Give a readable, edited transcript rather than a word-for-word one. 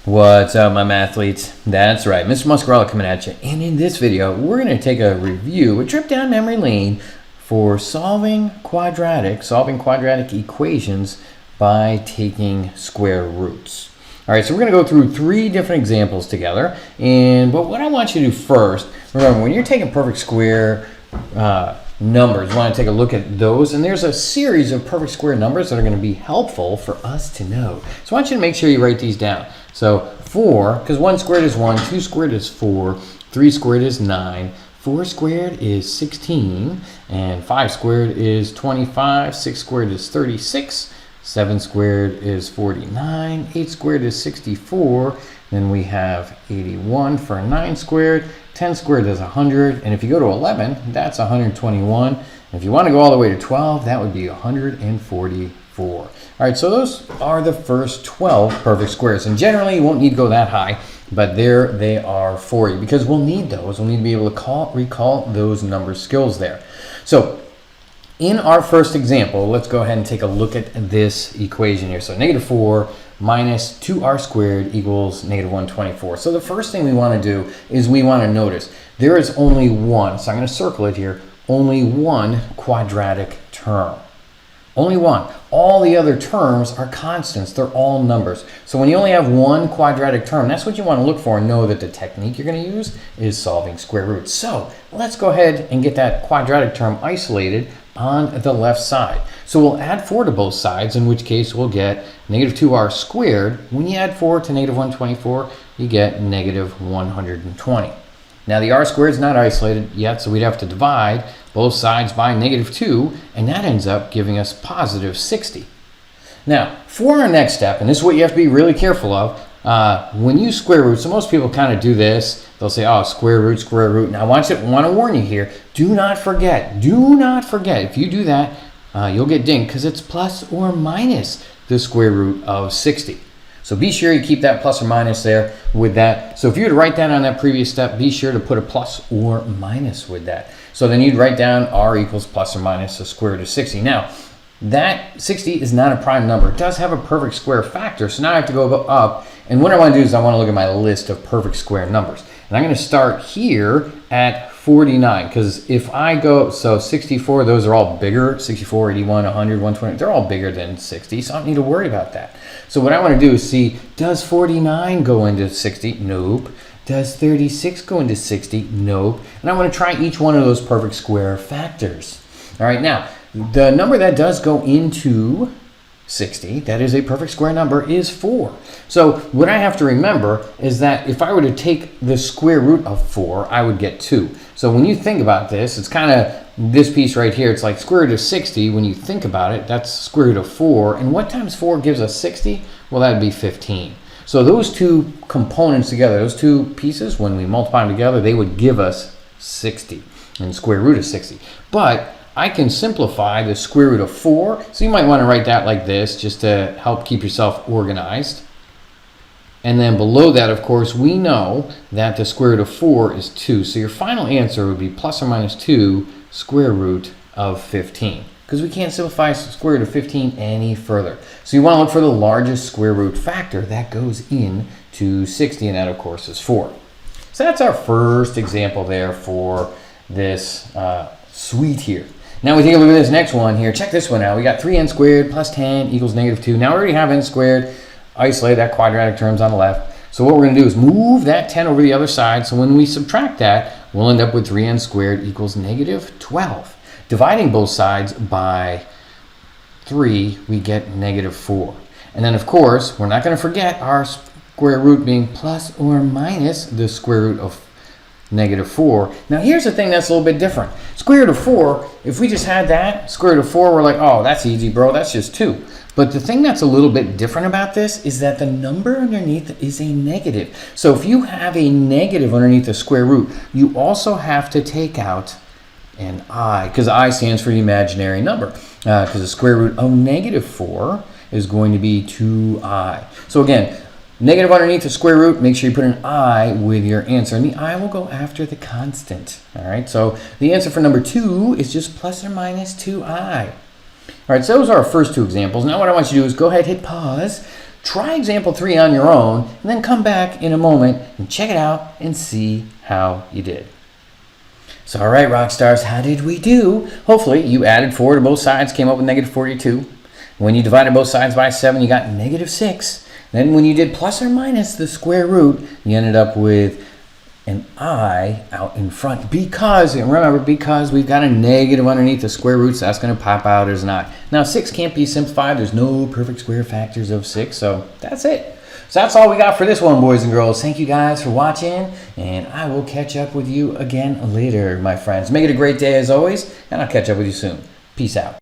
What's up, my mathletes? That's right, Mr. Muscarella coming at you. And in this video, we're going to take a review, a trip down memory lane for solving quadratic equations by taking square roots. All right, so we're going to go through 3 different examples together. But what I want you to do first, remember, when you're taking perfect square numbers, you want to take a look at those, and there's a series of perfect square numbers that are going to be helpful for us to know. So I want you to make sure you write these down. So 4, because 1 squared is 1, 2 squared is 4, 3 squared is 9, 4 squared is 16, and 5 squared is 25, 6 squared is 36, 7 squared is 49, 8 squared is 64, then we have 81 for 9 squared, 10 squared is 100, and if you go to 11, that's 121. And if you want to go all the way to 12, that would be 144. All right, so those are the first 12 perfect squares. And generally, you won't need to go that high, but there they are for you, because we'll need those. We'll need to be able to recall those number skills there. So in our first example, let's go ahead and take a look at this equation here. So -4 minus 2r squared equals -124. So the first thing we want to do is we want to notice there is only one, so I'm going to circle it here, only one quadratic term. Only one. All the other terms are constants. They're all numbers. So when you only have one quadratic term, that's what you want to look for and know that the technique you're going to use is solving square roots. So let's go ahead and get that quadratic term isolated on the left side. So we'll add 4 to both sides, in which case we'll get -2r squared. When you add 4 to -124, you get -120. Now the r squared is not isolated yet, so we'd have to divide both sides by -2, and that ends up giving us +60. Now, for our next step, and this is what you have to be really careful of, when you square root, so most people kind of do this, they'll say, oh, square root, square root. Now I want to warn you here, do not forget, if you do that, you'll get dinged, because it's plus or minus the square root of 60. So be sure you keep that plus or minus there with that. So if you were to write that on that previous step, be sure to put a plus or minus with that. So then you'd write down r equals plus or minus the square root of 60. Now, that 60 is not a prime number. It does have a perfect square factor, so now I have to go up. And what I want to do is I want to look at my list of perfect square numbers. And I'm going to start here at 49, because if I go, so 64, those are all bigger, 64, 81, 100, 120, they're all bigger than 60, so I don't need to worry about that. So what I want to do is see, does 49 go into 60? Nope. Does 36 go into 60? Nope. And I want to try each one of those perfect square factors. All right, now, the number that does go into 60, that is a perfect square number, is 4. So what I have to remember is that if I were to take the square root of 4, I would get 2. So when you think about this, it's kind of this piece right here. It's like square root of 60. When you think about it, that's square root of 4. And what times 4 gives us 60? Well, that would be 15. So those two components together, those two pieces, when we multiply them together, they would give us 60 and square root of 60. But I can simplify the square root of 4. So you might want to write that like this just to help keep yourself organized. And then below that, of course, we know that the square root of 4 is 2. So your final answer would be plus or minus 2 square root of 15. Because we can't simplify square root of 15 any further. So you want to look for the largest square root factor that goes into 60, and that, of course, is 4. So that's our first example there for this suite here. Now we take a look at this next one here. Check this one out. We got 3n squared plus 10 equals -2. Now we already have n squared. Isolate that quadratic terms on the left. So what we're going to do is move that 10 over the other side. So when we subtract that, we'll end up with 3n squared equals -12. Dividing both sides by 3, we get -4. And then, of course, we're not going to forget our square root being plus or minus the square root of -4. Now here's the thing that's a little bit different. Square root of 4, if we just had that, square root of 4, we're like, oh, that's easy, bro, that's just 2. But the thing that's a little bit different about this is that the number underneath is a negative. So if you have a negative underneath the square root, you also have to take out an I, because I stands for the imaginary number. Because the square root of -4 is going to be 2i. So again, negative underneath the square root, make sure you put an I with your answer. And the I will go after the constant. All right, so the answer for number 2 is just plus or minus 2i. All right, so those are our first 2 examples. Now what I want you to do is go ahead, hit pause, Try example 3 on your own, and then come back in a moment and check it out and see how you did. So all right, rock stars, how did we do? Hopefully you added 4 to both sides, came up with negative 42. When you divided both sides by 7, you got negative 6. Then when you did plus or minus the square root, you ended up with an I out in front because, and remember, because we've got a negative underneath the square root, so that's going to pop out as an I. Now 6 can't be simplified. There's no perfect square factors of 6, so that's it. So that's all we got for this one, boys and girls. Thank you guys for watching, and I will catch up with you again later, my friends. Make it a great day as always, and I'll catch up with you soon. Peace out.